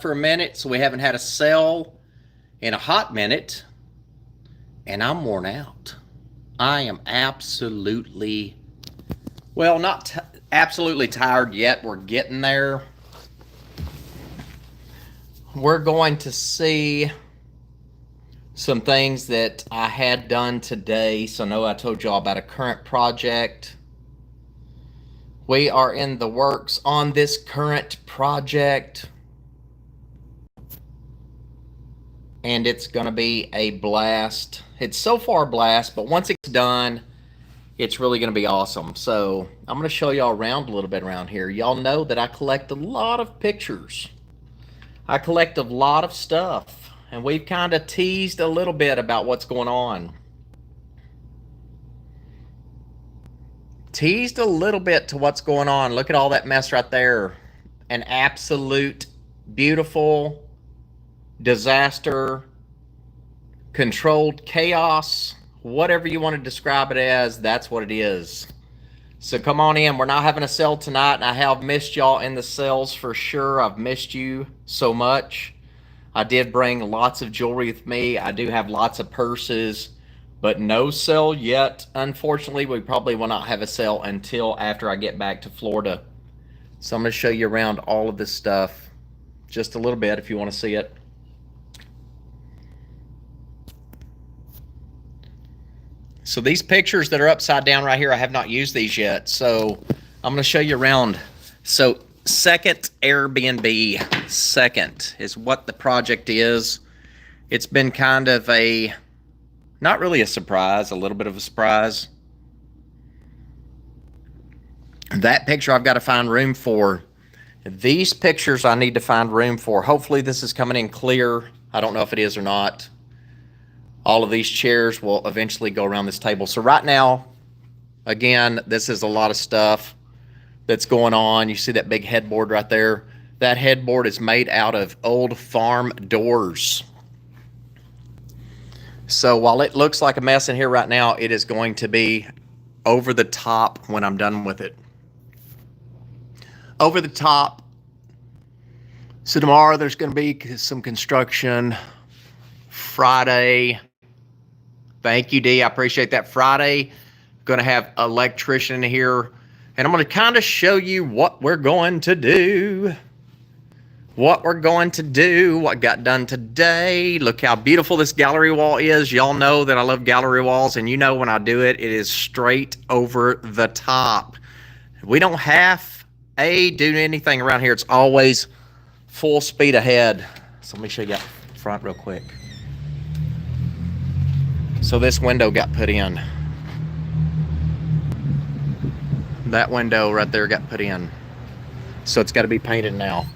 for a minute, so we haven't had a sale in a hot minute, and I'm worn out. I am absolutely, well, not absolutely tired yet. We're getting there. We're going to see some things that I had done today. So, no, I told y'all about a current project. We are in the works on this current project, and it's going to be a blast. It's so far a blast, but once it's done, it's really going to be awesome. So I'm going to show y'all around a little bit around here. Y'all know that I collect a lot of pictures. I collect a lot of stuff, and we've kind of teased a little bit about what's going on. Teased a little bit to what's going on. Look at all that mess right there. An absolute beautiful disaster, controlled chaos, whatever you want to describe it as, that's what it is. So come on in. We're not having a sale tonight, and I have missed y'all in the sales for sure. I've missed you so much. I did bring lots of jewelry with me. I do have lots of purses, but no sale yet. Unfortunately, we probably will not have a sale until after I get back to Florida. So I'm going to show you around all of this stuff just a little bit if you want to see it. So these pictures that are upside down right here, I have not used these yet. So I'm going to show you around. So second Airbnb, second is what the project is. It's been kind of a, not really a surprise, a little bit of a surprise. That picture I've got to find room for. These pictures I need to find room for. Hopefully this is coming in clear. I don't know if it is or not. All of these chairs will eventually go around this table. So right now, again, this is a lot of stuff that's going on. You see that big headboard right there? That headboard is made out of old farm doors. So while it looks like a mess in here right now, it is going to be over the top when I'm done with it. Over the top. So tomorrow there's going to be some construction. Friday. Thank you, D. I appreciate that. Friday, going to have an electrician in here, and I'm going to kind of show you what we're going to do. What got done today. Look how beautiful this gallery wall is. Y'all know that I love gallery walls, and you know when I do it, it is straight over the top. We don't have do anything around here. It's always full speed ahead. So let me show you out front real quick. So this window got put in. That window right there got put in. So it's got to be painted now.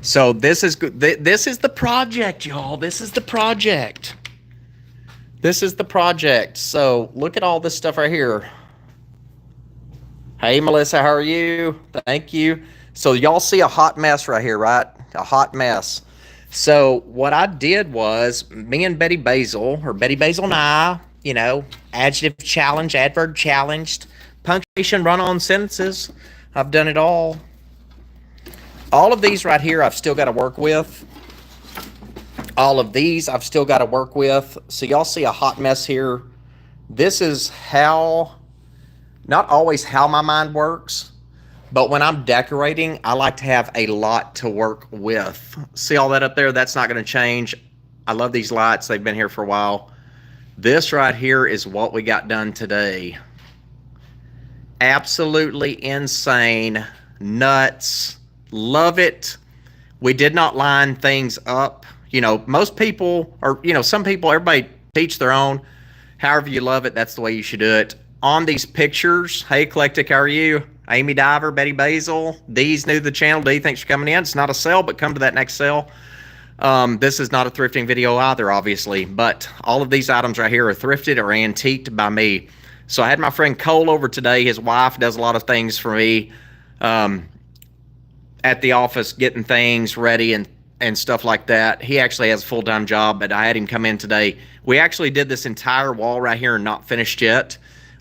So this is good. This is the project, y'all. This is the project. This is the project. So look at all this stuff right here. Hey, Melissa, how are you? Thank you. So y'all see a hot mess right here, right? A hot mess. So what I did was, me and Betty Basil and I, you know, adjective challenge, adverb challenged, punctuation, run-on sentences. I've done it all. All of these right here I've still got to work with. All of these I've still got to work with. So y'all see a hot mess here. This is how, not always how my mind works, but when I'm decorating, I like to have a lot to work with. See all that up there? That's not going to change. I love these lights. They've been here for a while. This right here is what we got done today. Absolutely insane. Nuts. Love it. We did not line things up. You know, most people, or, you know, some people, everybody teach their own. However you love it, that's the way you should do it. On these pictures, hey, Eclectic, how are you? Amy Diver, Betty Basil. Dee's new to the channel. Dee, thanks for coming in. It's not a sale, but come to that next sale. This is not a thrifting video either, obviously, but all of these items right here are thrifted or antiqued by me. So I had my friend Cole over today. His wife does a lot of things for me at the office, getting things ready and stuff like that. He actually has a full-time job, but I had him come in today. We actually did this entire wall right here and not finished yet.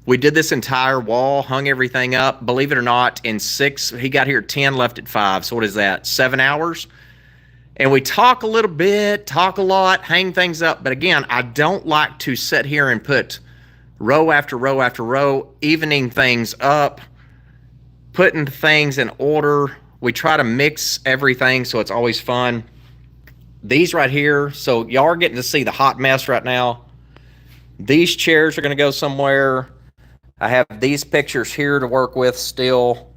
We did this entire wall, hung everything up, believe it or not, in 6. He got here at 10, left at 5. So what is that, 7 hours? And we talk a little bit, talk a lot, hang things up. But again, I don't like to sit here and put row after row after row, evening things up, putting things in order. We try to mix everything so it's always fun. These right here, so y'all are getting to see the hot mess right now. These chairs are going to go somewhere. I have these pictures here to work with still.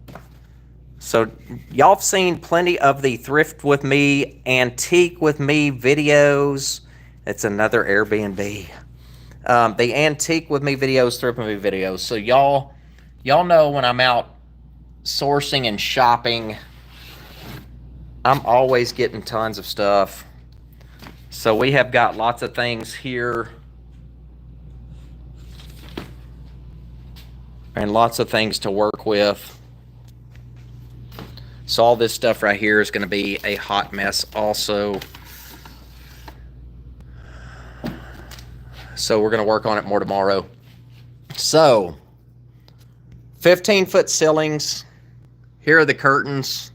So y'all have seen plenty of the Thrift With Me, Antique With Me videos. It's another Airbnb. The Antique With Me videos, Thrift With Me videos. So y'all know when I'm out sourcing and shopping, I'm always getting tons of stuff. So we have got lots of things here. And lots of things to work with. So all this stuff right here is going to be a hot mess also. So we're going to work on it more tomorrow. So 15-foot ceilings. Here are the curtains.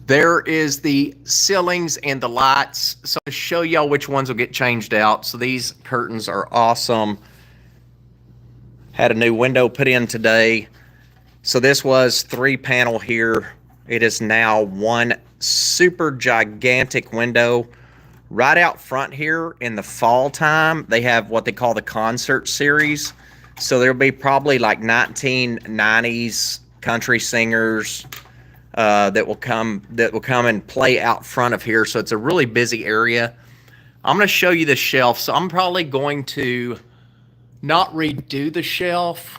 There is the ceilings and the lights. So to show y'all which ones will get changed out. So these curtains are awesome. Had a new window put in today. So this was 3-panel here. It is now one super gigantic window. Right out front here in the fall time, they have what they call the concert series. So there'll be probably like 1990s country singers that will come and play out front of here. So it's a really busy area. I'm going to show you the shelf. So I'm probably going to not redo the shelf,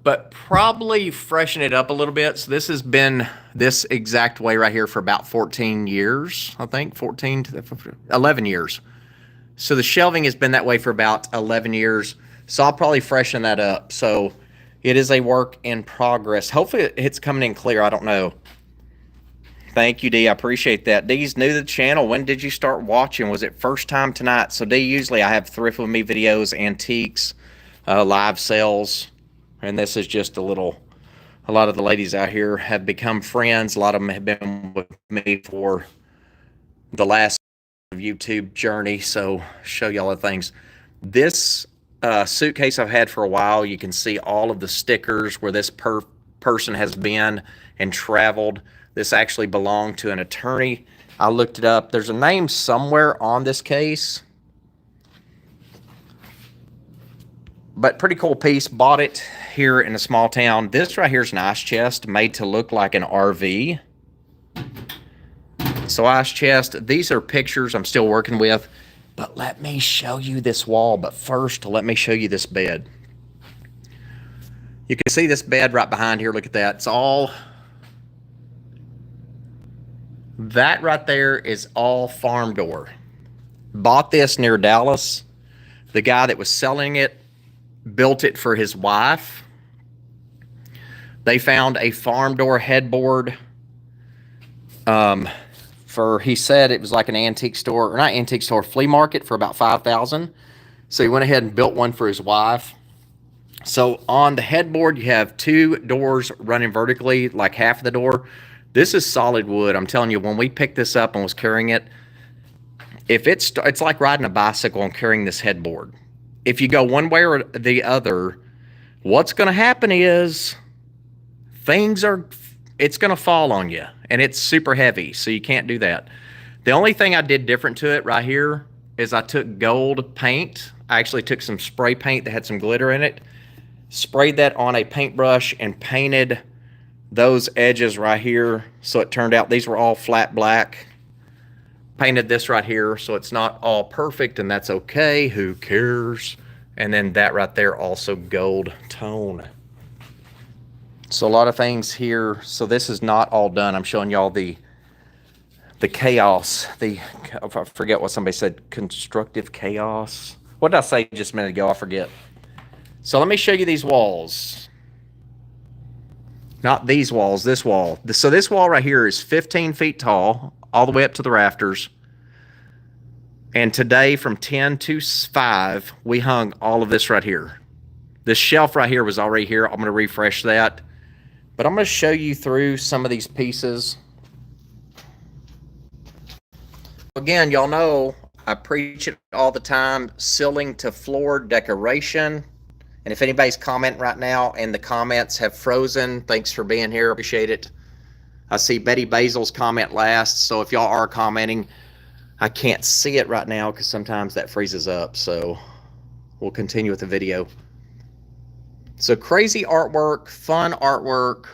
but probably freshen it up a little bit. So this has been this exact way right here for about 14 years, I think, 11 years. So the shelving has been that way for about 11 years. So I'll probably freshen that up. So it is a work in progress. Hopefully it's coming in clear. I don't know. Thank you, D. I appreciate that. D's new to the channel. When did you start watching? Was it first time tonight? So D, usually I have Thrift With Me videos, antiques, live sales. And this is just a lot of the ladies out here have become friends. A lot of them have been with me for the last YouTube journey. So show y'all the things. This suitcase I've had for a while. You can see all of the stickers where this person has been and traveled. This actually belonged to an attorney. I looked it up. There's a name somewhere on this case. But pretty cool piece. Bought it here in a small town. This right here is an ice chest made to look like an RV. So ice chest. These are pictures I'm still working with. But let me show you this wall. But first, let me show you this bed. You can see this bed right behind here. Look at that. It's all... That right there is all farm door. Bought this near Dallas. The guy that was selling it built it for his wife. They found a farm door headboard he said it was like an antique store, or not antique store, flea market for about $5,000. So he went ahead and built one for his wife. So on the headboard, you have 2 doors running vertically, like half of the door. This is solid wood. I'm telling you, when we picked this up and was carrying it, it's like riding a bicycle and carrying this headboard. If you go one way or the other, what's going to happen is it's going to fall on you, and it's super heavy, so you can't do that. The only thing I did different to it right here is I took gold paint. I actually took some spray paint that had some glitter in it, sprayed that on a paintbrush, and painted those edges right here. So it turned out these were all flat black. Painted this right here, so it's not all perfect, and that's okay. Who cares? And then that right there also gold tone. So a lot of things here. So this is not all done. I'm showing y'all the chaos. I forget what somebody said. Constructive chaos. What did I say just a minute ago? I forget. So let me show you these walls. Not these walls, this wall. So this wall right here is 15 feet tall, all the way up to the rafters. And today from 10 to 5, we hung all of this right here. This shelf right here was already here. I'm going to refresh that. But I'm going to show you through some of these pieces. Again, y'all know I preach it all the time, ceiling to floor decoration. And if anybody's commenting right now and the comments have frozen, thanks for being here. Appreciate it. I see Betty Basil's comment last, so if y'all are commenting, I can't see it right now because sometimes that freezes up. So we'll continue with the video. So crazy artwork, fun artwork,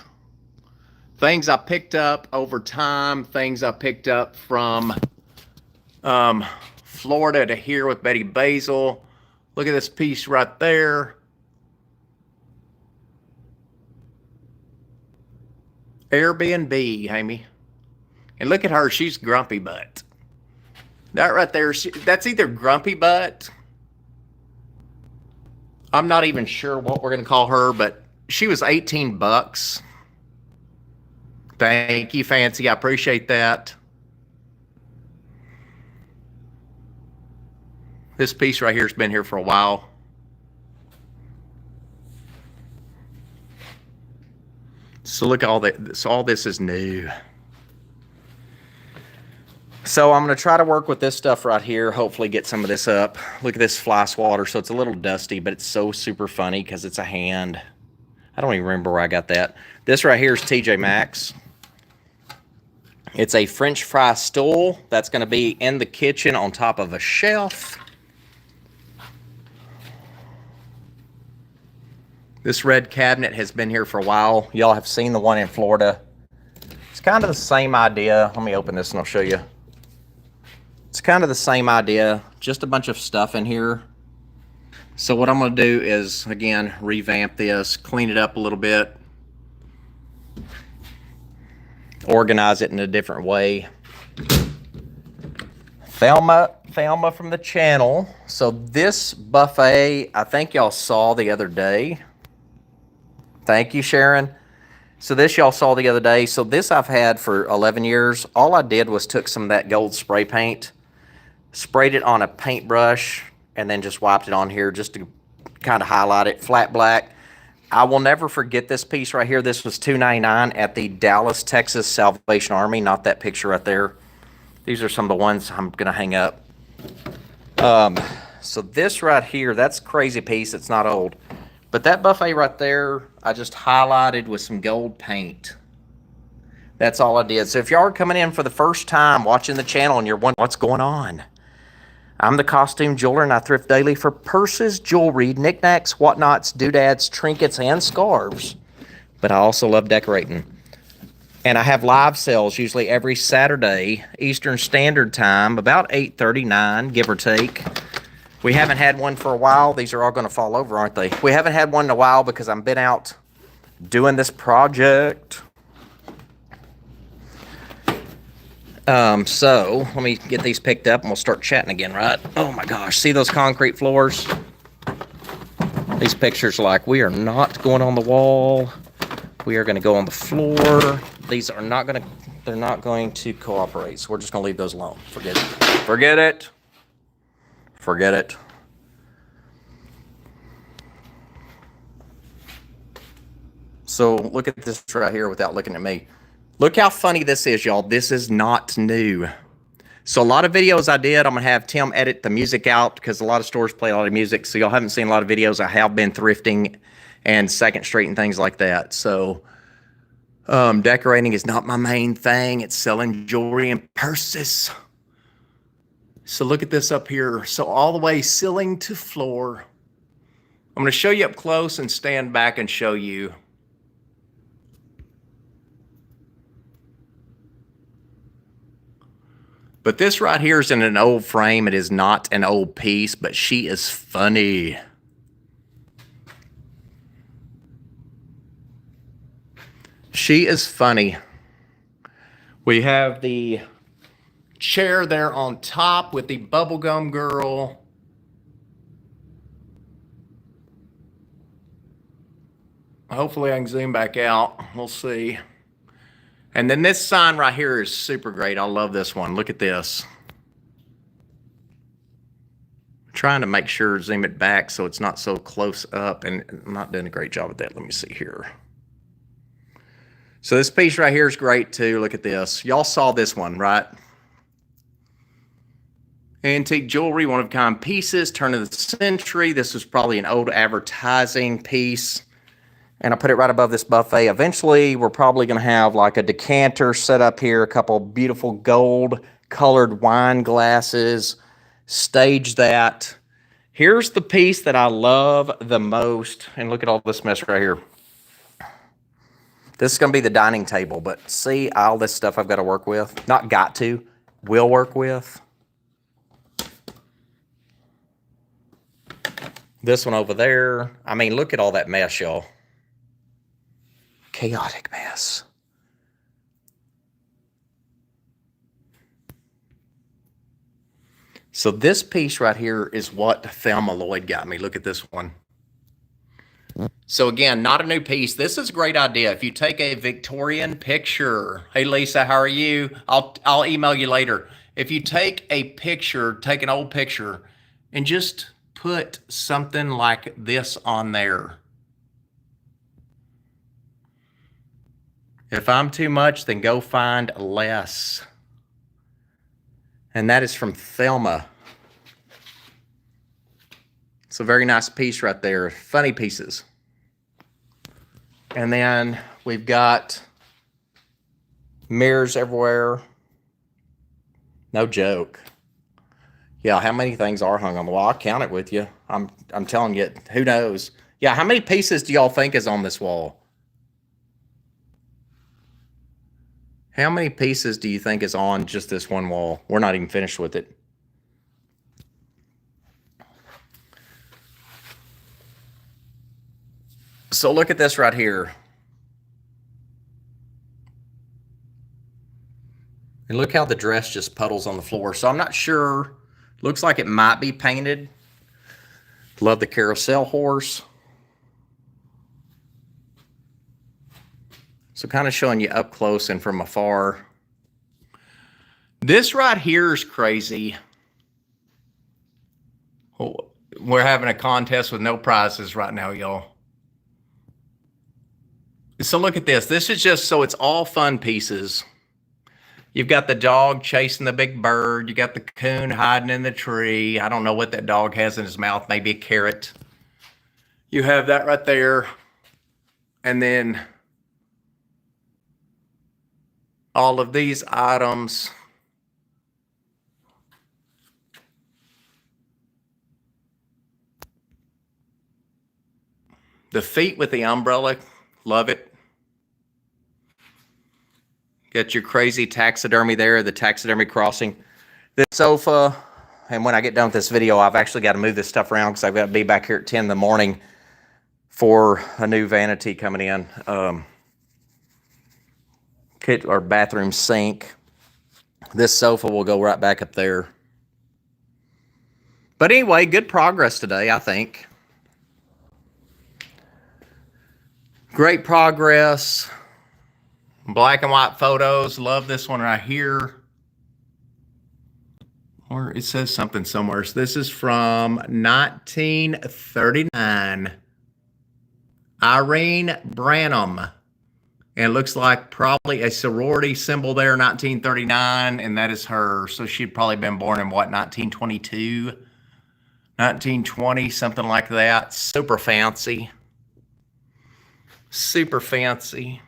things I picked up over time, things I picked up from Florida to here with Betty Basil. Look at this piece right there. Air Bnb, Amy. And look at her, she's grumpy butt. That right there, that's either grumpy butt. I'm not even sure what we're going to call her, but she was 18 bucks. Thank you, Fancy. I appreciate that. This piece right here has been here for a while. So look at all that. So all this is new. So I'm going to try to work with this stuff right here. Hopefully get some of this up. Look at this fly swatter. So it's a little dusty, but it's so super funny because it's a hand. I don't even remember where I got that. This right here is TJ Maxx. It's a French fry stool that's going to be in the kitchen on top of a shelf. This red cabinet has been here for a while. Y'all have seen the one in Florida. It's kind of the same idea. Let me open this and I'll show you. It's kind of the same idea, just a bunch of stuff in here. So what I'm going to do is, again, revamp this, clean it up a little bit, organize it in a different way. Thelma from the channel. So this buffet, I think y'all saw the other day. Thank you, Sharon. So this y'all saw the other day. So this I've had for 11 years. All I did was took some of that gold spray paint, sprayed it on a paintbrush, and then just wiped it on here just to kind of highlight it, flat black. I will never forget this piece right here. This was $2.99 at the Dallas, Texas Salvation Army. Not that picture right there. These are some of the ones I'm going to hang up. So this right here, that's a crazy piece. It's not old. But that buffet right there, I just highlighted with some gold paint. That's all I did. So if y'all are coming in for the first time watching the channel and you're wondering what's going on, I'm the costume jeweler and I thrift daily for purses, jewelry, knickknacks, whatnots, doodads, trinkets, and scarves. But I also love decorating. And I have live sales usually every Saturday, Eastern Standard Time, about 8:39, give or take. We haven't had one for a while. These are all going to fall over, aren't they? We haven't had one in a while because I've been out doing this project. So let me get these picked up and we'll start chatting again, right? Oh my gosh, see those concrete floors? These pictures like we are not going on the wall. We are going to go on the floor. These are not going to, they're not going to cooperate. So we're just going to leave those alone. Forget it. Forget it. Forget it. So look at this right here without looking at me. Look how funny this is, y'all. This is not new. So a lot of videos I did, I'm going to have Tim edit the music out because a lot of stores play a lot of music. So y'all haven't seen a lot of videos. I have been thrifting and 2nd Street and things like that. So decorating is not my main thing. It's selling jewelry and purses. So look at this up here. So all the way ceiling to floor. I'm going to show you up close and stand back and show you. But this right here is in an old frame. It is not an old piece, but she is funny. She is funny. We have the chair there on top with the bubblegum girl. Hopefully I can zoom back out. We'll see. And then this sign right here is super great. I love this one. Look at this. I'm trying to make sure, zoom it back so it's not so close up, and I'm not doing a great job at that. Let me see here. So this piece right here is great too. Look at this. Y'all saw this one, right? Antique jewelry, one of a kind pieces, turn of the century. This was probably an old advertising piece. And I put it right above this buffet. Eventually, we're probably going to have like a decanter set up here, a couple beautiful gold colored wine glasses, stage that. Here's the piece that I love the most. And look at all this mess right here. This is going to be the dining table, but see all this stuff I've got to work with. Not got to, will work with. This one over there. I mean, look at all that mess, y'all. Chaotic mess. So this piece right here is what Thelma Lloyd got me. Look at this one. So again, not a new piece. This is a great idea. If you take a Victorian picture, hey Lisa, how are you? I'll email you later. If you take a picture, take an old picture, and just put something like this on there. If I'm too much, then go find less. And that is from Thelma. It's a very nice piece right there. Funny pieces. And then we've got mirrors everywhere. No joke. Yeah, how many things are hung on the wall? I'll count it with you. I'm telling you, who knows? Yeah, how many pieces do y'all think is on this wall? How many pieces do you think is on just this one wall? We're not even finished with it. So look at this right here. And look how the dress just puddles on the floor. So I'm not sure. Looks like it might be painted. Love the carousel horse. So kind of showing you up close and from afar. This right here is crazy. We're having a contest with no prizes right now, y'all. So look at this. This is just so it's all fun pieces. You've got the dog chasing the big bird. You got the coon hiding in the tree. I don't know what that dog has in his mouth. Maybe a carrot. You have that right there. And then all of these items. The feet with the umbrella. Love it. Got your crazy taxidermy there, the taxidermy crossing. This sofa, and when I get done with this video, I've actually got to move this stuff around because I've got to be back here at 10 in the morning for a new vanity coming in. Or bathroom sink. This sofa will go right back up there. But anyway, good progress today, I think. Great progress. Black and white photos. Love this one right here. Or it says something somewhere. So this is from 1939. Irene Branham. And it looks like probably a sorority symbol there, 1939, and that is her. So she'd probably been born in what, 1922? 1920, something like that. Super fancy. Super fancy.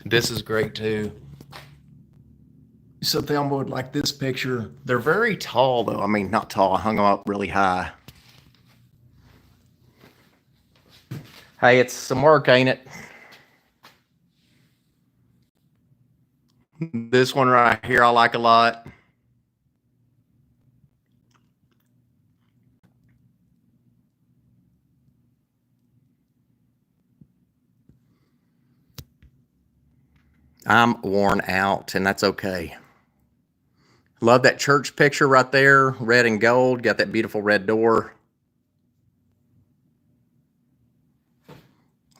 This is great too. So Thelma would like this picture. They're very tall though. I mean, not tall. I hung them up really high. Hey, it's some work, ain't it? This one right here I like a lot. I'm worn out, and that's okay. Love that church picture right there, red and gold. Got that beautiful red door.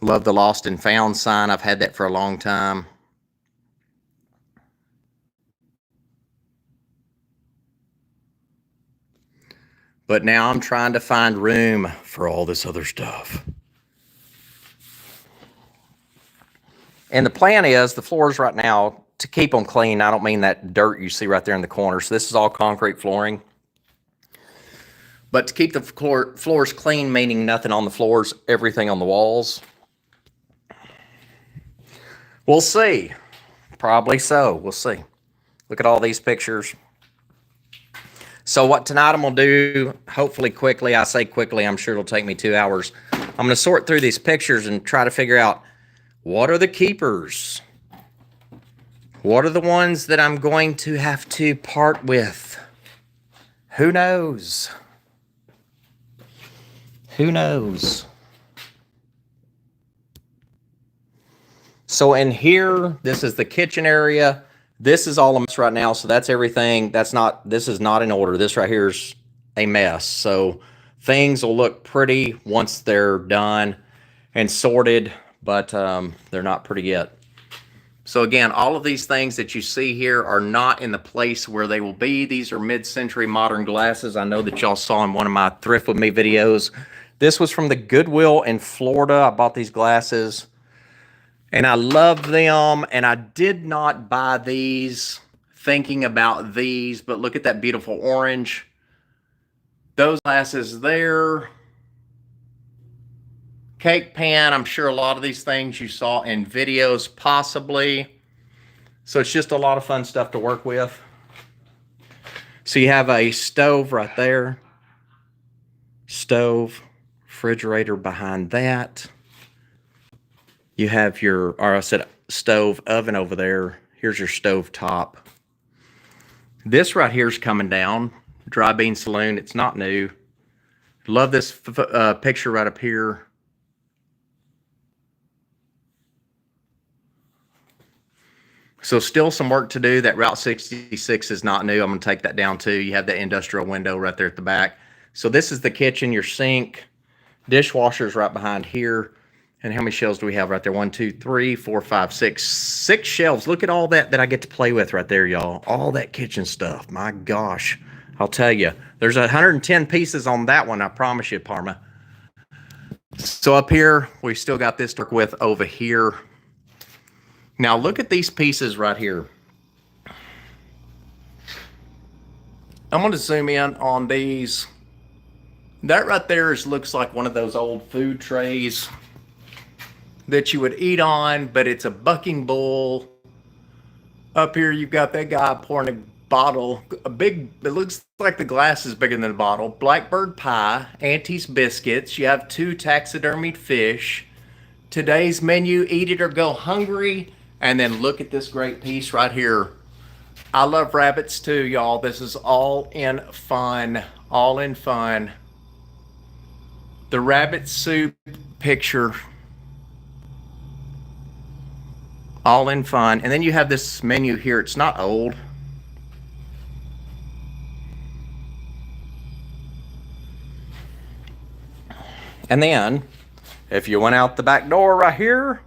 Love the lost and found sign. I've had that for a long time. But now I'm trying to find room for all this other stuff. And the plan is the floors right now, to keep them clean. I don't mean that dirt you see right there in the corner. So this is all concrete flooring. But to keep the floors clean, meaning nothing on the floors, everything on the walls. We'll see. Probably so. We'll see. Look at all these pictures. So what tonight I'm going to do, hopefully quickly, I say quickly, I'm sure it'll take me 2 hours. I'm going to sort through these pictures and try to figure out what are the keepers? What are the ones that I'm going to have to part with? Who knows? Who knows? So in here, this is the kitchen area. This is all a mess right now, so that's everything. This is not in order. This right here is a mess. So things will look pretty once they're done and sorted, but they're not pretty yet. So again, all of these things that you see here are not in the place where they will be. These are mid-century modern glasses. I know that y'all saw in one of my Thrift With Me videos. This was from the Goodwill in Florida. I bought these glasses and I love them. And I did not buy these thinking about these, but look at that beautiful orange. Those glasses there. Cake pan, I'm sure a lot of these things you saw in videos possibly. So it's just a lot of fun stuff to work with. So you have a stove right there. Stove, refrigerator behind that. You have your, or I said stove, oven over there. Here's your stove top. This right here is coming down. Dry bean saloon, it's not new. Love this picture right up here. So still some work to do. That Route 66 is not new. I'm going to take that down too. You have that industrial window right there at the back. So this is the kitchen, your sink, dishwasher's right behind here. And how many shelves do we have right there? 1, 2, 3, 4, 5, 6. 6 shelves. Look at all that I get to play with right there, y'all. All that kitchen stuff. My gosh. I'll tell you. There's 110 pieces on that one. I promise you, Parma. So up here, we still got this to work with over here. Now look at these pieces right here. I'm going to zoom in on these. That right there looks like one of those old food trays that you would eat on, but it's a bucking bull. Up here you've got that guy pouring a bottle, it looks like the glass is bigger than the bottle. Blackbird pie, Auntie's biscuits. You have 2 taxidermied fish. Today's menu, eat it or go hungry. And then look at this great piece right here. I love rabbits too, y'all. This is all in fun. All in fun. The rabbit soup picture. All in fun. And then you have this menu here. It's not old. And then, if you went out the back door right here,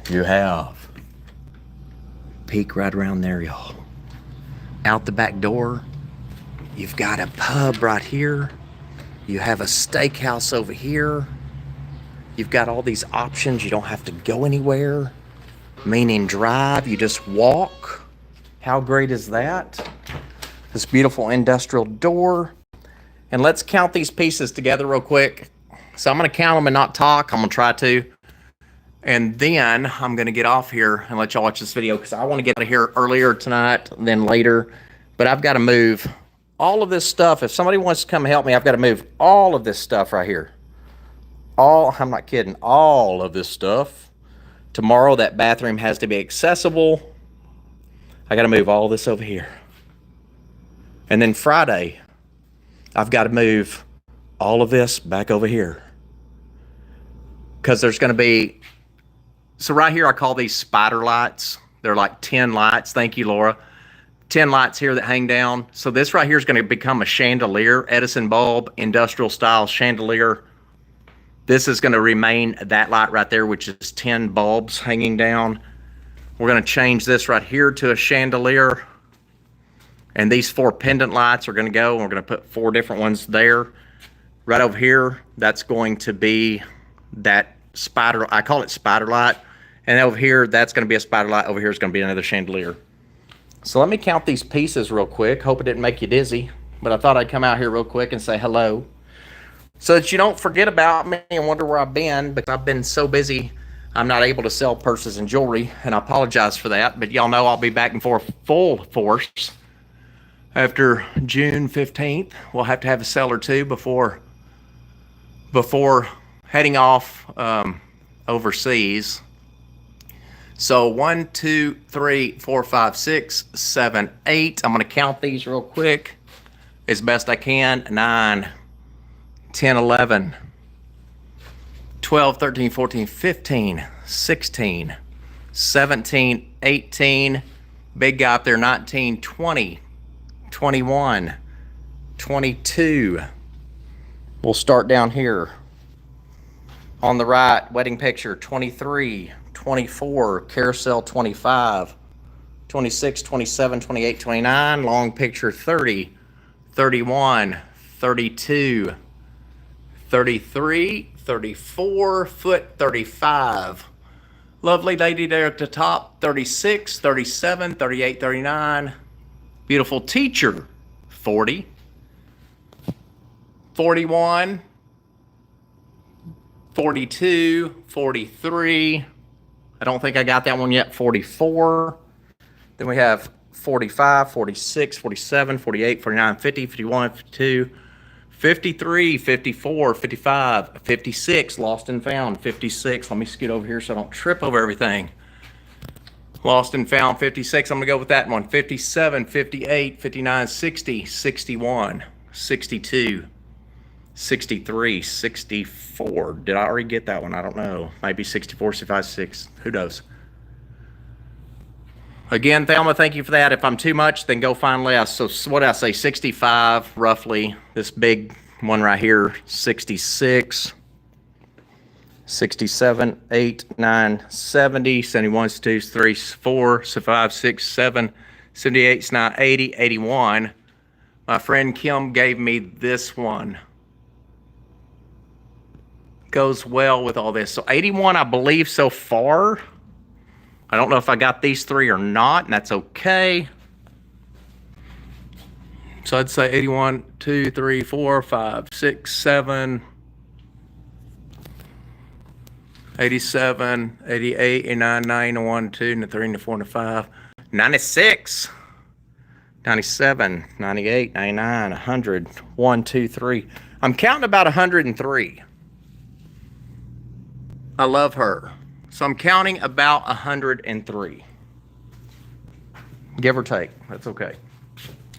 you have peek right around there, y'all. Out the back door, you've got a pub right here. You have a steakhouse over here. You've got all these options. You don't have to go anywhere, meaning drive. You just walk. How great is that? This beautiful industrial door. And let's count these pieces together real quick. So I'm going to count them and not talk. I'm going to try to. And then I'm going to get off here and let y'all watch this video because I want to get out of here earlier tonight than later. But I've got to move all of this stuff. If somebody wants to come help me, I've got to move all of this stuff right here. I'm not kidding, all of this stuff. Tomorrow that bathroom has to be accessible. I got to move all this over here. And then Friday, I've got to move all of this back over here. Because there's going to be, so right here I call these spider lights. They're like 10 lights. Thank you, Laura. 10 lights here that hang down. So this right here is going to become a chandelier, Edison bulb, industrial style chandelier. This is going to remain that light right there, which is 10 bulbs hanging down. We're going to change this right here to a chandelier. And these 4 pendant lights are going to go. And we're going to put 4 different ones there. Right over here, that's going to be that spider, I call it spider light. And over here, that's going to be a spider light. Over here is going to be another chandelier. So let me count these pieces real quick. Hope it didn't make you dizzy. But I thought I'd come out here real quick and say hello, so that you don't forget about me and wonder where I've been, because I've been so busy I'm not able to sell purses and jewelry, and I apologize for that. But y'all know I'll be back in for full force after June 15th. We'll have to have a sale or two before heading off overseas. So 1, 2, 3, 4, 5, 6, 7, 8. I'm going to count these real quick as best I can. 9, 10, 11, 12, 13, 14, 15, 16, 17, 18. Big guy up there, 19, 20, 21, 22. We'll start down here. On the right, wedding picture, 23, 24, carousel, 25, 26, 27, 28, 29, long picture, 30, 31, 32, 33, 34, foot, 35. Lovely lady there at the top, 36, 37, 38, 39. Beautiful teacher, 40, 41, 42, 43. I don't think I got that one yet, 44. Then we have 45, 46, 47, 48, 49, 50, 51, 52, 53, 54, 55, 56, lost and found, 56. Let me scoot over here so I don't trip over everything. Lost and found, 56. I'm going to go with that one. 57, 58, 59, 60, 61, 62, 63, 64. Did I already get that one? I don't know. Maybe 64, 65, 6. Who knows? Again, Thelma, thank you for that. If I'm too much, then go find less. So what did I say? 65, roughly. This big one right here, 66, 67, 8, 9, 70, 71, 72, 73, 4, 5, 6, 7, 78, 79, 80, 81. My friend Kim gave me this one. Goes well with all this. So 81, I believe, so far. I don't know if I got these three or not, and that's okay. So I'd say 81, 2, 3, 4, 5, 6, 7, 87, 88, 89, 91, 2, 3, 4, 5, 96, 97, 98, 99, 100, 1, 2, 3. I'm counting about 103. I love her. So I'm counting about 103. Give or take. That's okay.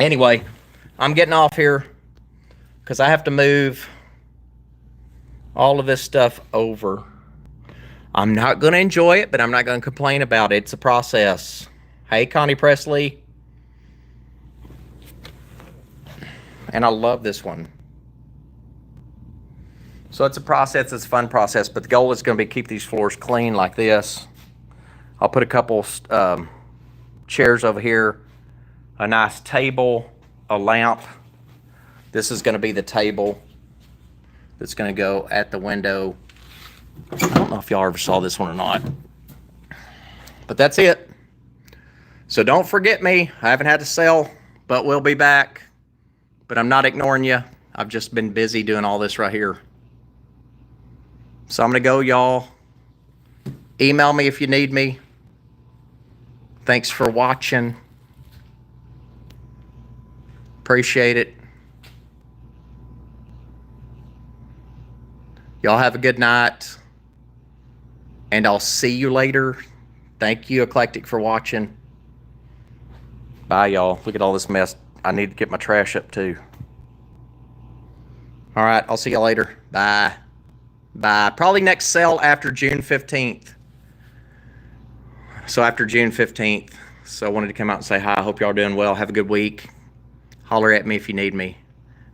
Anyway, I'm getting off here because I have to move all of this stuff over. I'm not going to enjoy it, but I'm not going to complain about it. It's a process. Hey, Connie Presley. And I love this one. So it's a process, it's a fun process, but the goal is going to be keep these floors clean like this. I'll put a couple chairs over here, a nice table, a lamp. This is going to be the table that's going to go at the window. I don't know if y'all ever saw this one or not, but that's it. So don't forget me. I haven't had to sell, but we'll be back. But I'm not ignoring you. I've just been busy doing all this right here. So I'm going to go, y'all. Email me if you need me. Thanks for watching. Appreciate it. Y'all have a good night. And I'll see you later. Thank you, Eclectic, for watching. Bye, y'all. Look at all this mess. I need to get my trash up, too. All right. I'll see y'all later. Bye. Bye. Probably next sale after June 15th. So after June 15th. So I wanted to come out and say hi. I hope y'all are doing well. Have a good week. Holler at me if you need me.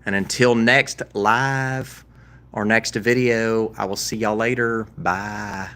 And until next live or next video, I will see y'all later. Bye.